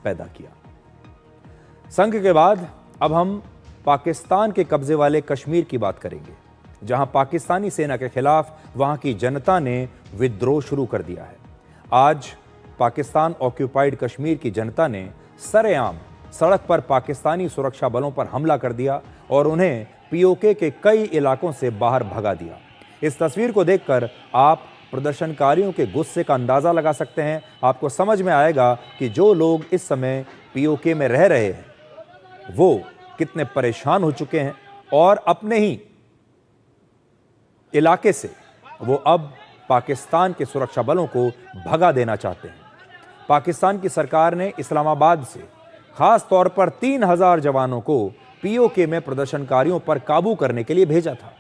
पैदा किया। संघ के बाद अब हम पाकिस्तान के कब्जे वाले कश्मीर की बात करेंगे, जहां पाकिस्तानी सेना के खिलाफ वहां की जनता ने विद्रोह शुरू कर दिया है। आज पाकिस्तान ऑक्यूपाइड कश्मीर की जनता ने सरेआम सड़क पर पाकिस्तानी सुरक्षा बलों पर हमला कर दिया और उन्हें पीओके के कई इलाकों से बाहर भगा दिया। इस तस्वीर को देखकर आप प्रदर्शनकारियों के गुस्से का अंदाजा लगा सकते हैं। आपको समझ में आएगा कि जो लोग इस समय पीओके में रह रहे हैं वो कितने परेशान हो चुके हैं और अपने ही इलाके से वो अब पाकिस्तान के सुरक्षा बलों को भगा देना चाहते हैं। पाकिस्तान की सरकार ने इस्लामाबाद से खास तौर पर 3000 जवानों को पीओके में प्रदर्शनकारियों पर काबू करने के लिए भेजा था,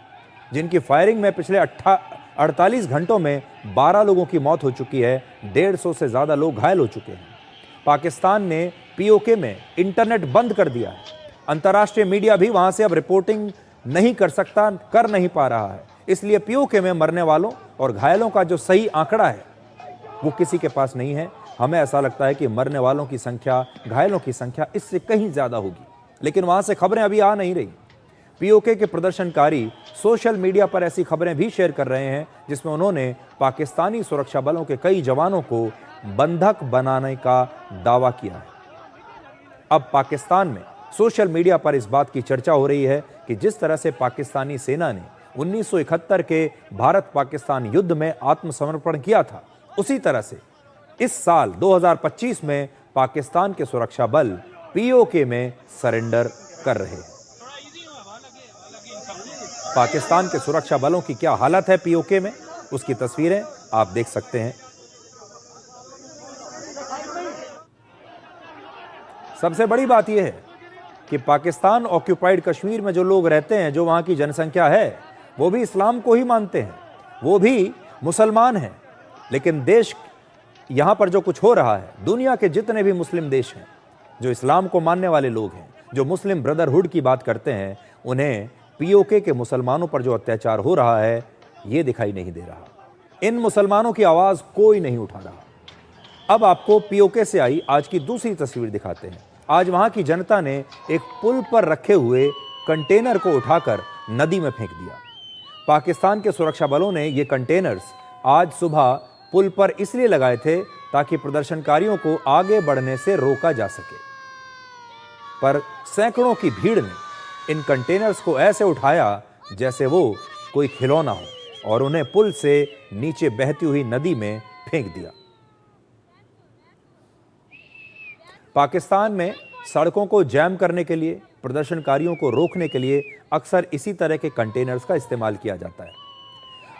जिनकी फायरिंग में पिछले 48 घंटों में 12 लोगों की मौत हो चुकी है। 150 से ज्यादा लोग घायल हो चुके हैं। पाकिस्तान ने पीओके में इंटरनेट बंद कर दिया है। अंतर्राष्ट्रीय मीडिया भी वहां से अब रिपोर्टिंग नहीं कर नहीं पा रहा है। इसलिए पीओके में मरने वालों और घायलों का जो सही आंकड़ा है वो किसी के पास नहीं है। हमें ऐसा लगता है कि मरने वालों की संख्या, घायलों की संख्या इससे कहीं ज्यादा होगी, लेकिन वहां से खबरें अभी आ नहीं रही। पीओके के प्रदर्शनकारी सोशल मीडिया पर ऐसी खबरें भी शेयर कर रहे हैं जिसमें उन्होंने पाकिस्तानी सुरक्षा बलों के कई जवानों को बंधक बनाने का दावा किया है। अब पाकिस्तान में सोशल मीडिया पर इस बात की चर्चा हो रही है कि जिस तरह से पाकिस्तानी सेना ने 1971 के भारत पाकिस्तान युद्ध में आत्मसमर्पण किया था, उसी तरह से इस साल 2025 में पाकिस्तान के सुरक्षा बल पीओके में सरेंडर कर रहे हैं। पाकिस्तान के सुरक्षा बलों की क्या हालत है पीओके में, उसकी तस्वीरें आप देख सकते हैं। सबसे बड़ी बात यह है कि पाकिस्तान ऑक्यूपाइड कश्मीर में जो लोग रहते हैं, जो वहां की जनसंख्या है, वो भी इस्लाम को ही मानते हैं, वो भी मुसलमान हैं। लेकिन देश यहां पर जो कुछ हो रहा है, दुनिया के जितने भी मुस्लिम देश हैं, जो इस्लाम को मानने वाले लोग हैं, जो मुस्लिम ब्रदरहुड की बात करते हैं, उन्हें पीओके के मुसलमानों पर जो अत्याचार हो रहा है ये दिखाई नहीं दे रहा। इन मुसलमानों की आवाज कोई नहीं उठा रहा। अब आपको पीओके से आई आज की दूसरी तस्वीर दिखाते हैं। आज वहां की जनता ने एक पुल पर रखे हुए कंटेनर को उठाकर नदी में फेंक दिया। पाकिस्तान के सुरक्षा बलों ने ये कंटेनर्स आज सुबह पुल पर इसलिए लगाए थे ताकि प्रदर्शनकारियों को आगे बढ़ने से रोका जा सके, पर सैकड़ों की भीड़ ने इन कंटेनर्स को ऐसे उठाया जैसे वो कोई खिलौना हो और उन्हें पुल से नीचे बहती हुई नदी में फेंक दिया। पाकिस्तान में सड़कों को जैम करने के लिए, प्रदर्शनकारियों को रोकने के लिए अक्सर इसी तरह के कंटेनर्स का इस्तेमाल किया जाता है।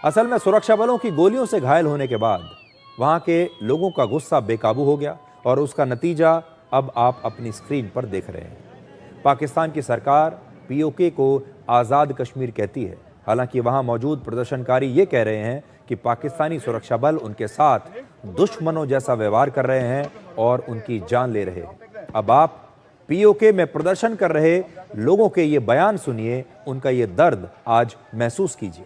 असल में सुरक्षा बलों की गोलियों से घायल होने के बाद वहां के लोगों का गुस्सा बेकाबू हो गया और उसका नतीजा अब आप अपनी स्क्रीन पर देख रहे हैं। पाकिस्तान की सरकार पीओके को आज़ाद कश्मीर कहती है, हालांकि वहां मौजूद प्रदर्शनकारी ये कह रहे हैं कि पाकिस्तानी सुरक्षा बल उनके साथ दुश्मनों जैसा व्यवहार कर रहे हैं और उनकी जान ले रहे हैं। अब आप पीओके में प्रदर्शन कर रहे लोगों के ये बयान सुनिए, उनका ये दर्द आज महसूस कीजिए।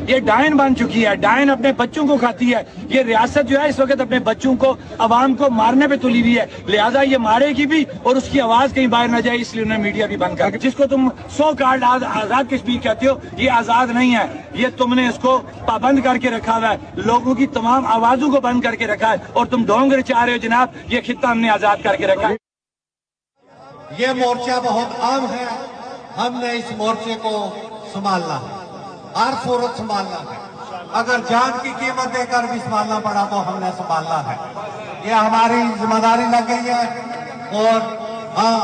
ये डायन बन चुकी है, डायन अपने बच्चों को खाती है। ये रियासत जो है इस वक्त अपने बच्चों को, अवाम को मारने पे तुली हुई है, लिहाजा ये मारेगी भी और उसकी आवाज कहीं बाहर न जाए, इसलिए उन्हें मीडिया भी बंद कर। जिसको तुम 100 कार्ड आजाद कश्मीर कहते हो, ये आजाद नहीं है, ये तुमने इसको पाबंद करके रखा हुआ है, लोगों की तमाम आवाजों को बंद करके रखा है और तुम ढोंग चाह रहे हो जनाब। ये खित्ता हमने आजाद करके रखा है। ये मोर्चा बहुत आम है, हमने इस मोर्चे को संभालना है, हर सूरत संभालना है। अगर जान की कीमत देकर भी संभालना पड़ा तो हमने संभालना है। ये हमारी जिम्मेदारी लग गई है। और हाँ,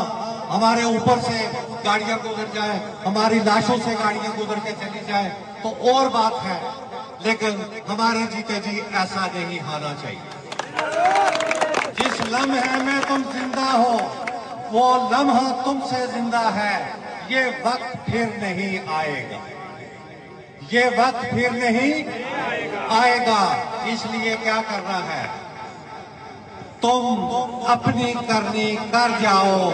हमारे ऊपर से गाड़ियां गुजर जाए, हमारी लाशों से गाड़ियां गुजर के चली जाए तो और बात है, लेकिन हमारे जीते जी ऐसा नहीं होना चाहिए। जिस लम्हे में तुम जिंदा हो वो लम्हा तुमसे जिंदा है। ये वक्त फिर नहीं आएगा, ये वक्त फिर नहीं आएगा। इसलिए क्या करना है, तुम अपनी करनी कर जाओ,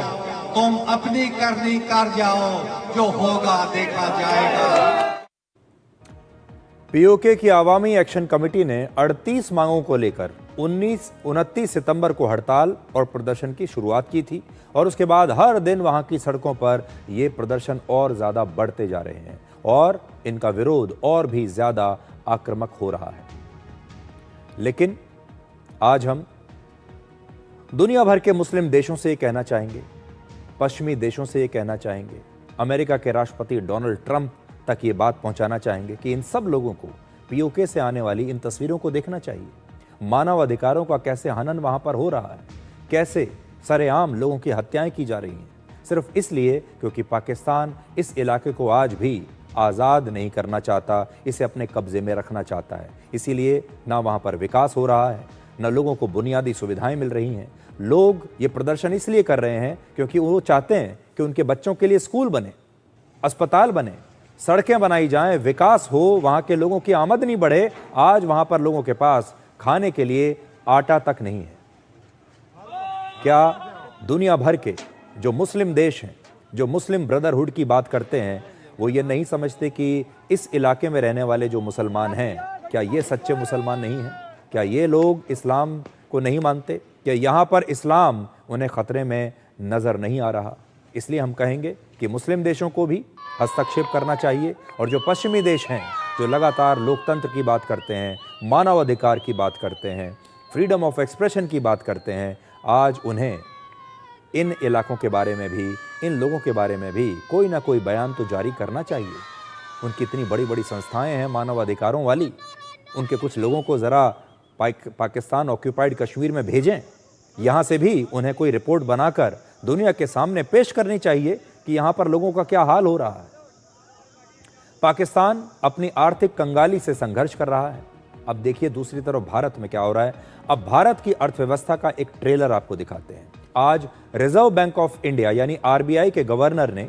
तुम अपनी करनी कर जाओ, जो होगा देखा जाएगा। पीओके की आवामी एक्शन कमेटी ने 38 मांगों को लेकर 29 सितंबर को हड़ताल और प्रदर्शन की शुरुआत की थी और उसके बाद हर दिन वहां की सड़कों पर ये प्रदर्शन और ज्यादा बढ़ते जा रहे हैं और इनका विरोध और भी ज्यादा आक्रामक हो रहा है। लेकिन आज हम दुनिया भर के मुस्लिम देशों से ये कहना चाहेंगे, पश्चिमी देशों से ये कहना चाहेंगे, अमेरिका के राष्ट्रपति डोनाल्ड ट्रंप तक ये बात पहुंचाना चाहेंगे कि इन सब लोगों को पीओके से आने वाली इन तस्वीरों को देखना चाहिए। मानव अधिकारों का कैसे हनन वहां पर हो रहा है, कैसे सरेआम लोगों की हत्याएं की जा रही हैं, सिर्फ इसलिए क्योंकि पाकिस्तान इस इलाके को आज भी आज़ाद नहीं करना चाहता, इसे अपने कब्जे में रखना चाहता है। इसीलिए ना वहाँ पर विकास हो रहा है, न लोगों को बुनियादी सुविधाएं मिल रही हैं। लोग ये प्रदर्शन इसलिए कर रहे हैं क्योंकि वो चाहते हैं कि उनके बच्चों के लिए स्कूल बने, अस्पताल बने, सड़कें बनाई जाएं, विकास हो, वहाँ के लोगों की आमदनी बढ़े। आज वहाँ पर लोगों के पास खाने के लिए आटा तक नहीं है। क्या दुनिया भर के जो मुस्लिम देश हैं, जो मुस्लिम ब्रदरहुड की बात करते हैं, वो ये नहीं समझते कि इस इलाके में रहने वाले जो मुसलमान हैं, क्या ये सच्चे मुसलमान नहीं हैं? क्या ये लोग इस्लाम को नहीं मानते? क्या यहाँ पर इस्लाम उन्हें ख़तरे में नज़र नहीं आ रहा? इसलिए हम कहेंगे कि मुस्लिम देशों को भी हस्तक्षेप करना चाहिए और जो पश्चिमी देश हैं, जो लगातार लोकतंत्र की बात करते हैं, मानव अधिकार की बात करते हैं, फ्रीडम ऑफ एक्सप्रेशन की बात करते हैं, आज उन्हें इन इलाकों के बारे में भी, इन लोगों के बारे में भी कोई ना कोई बयान तो जारी करना चाहिए। उनकी इतनी बड़ी बड़ी संस्थाएं हैं मानव अधिकारों वाली, उनके कुछ लोगों को ज़रा पाकिस्तान ऑक्यूपाइड कश्मीर में भेजें, यहाँ से भी उन्हें कोई रिपोर्ट बनाकर दुनिया के सामने पेश करनी चाहिए कि यहाँ पर लोगों का क्या हाल हो रहा है। पाकिस्तान अपनी आर्थिक कंगाली से संघर्ष कर रहा है। अब देखिए दूसरी तरफ भारत में क्या हो रहा है। अब भारत की अर्थव्यवस्था का एक ट्रेलर आपको दिखाते हैं। आज रिजर्व बैंक ऑफ इंडिया यानी आरबीआई के गवर्नर ने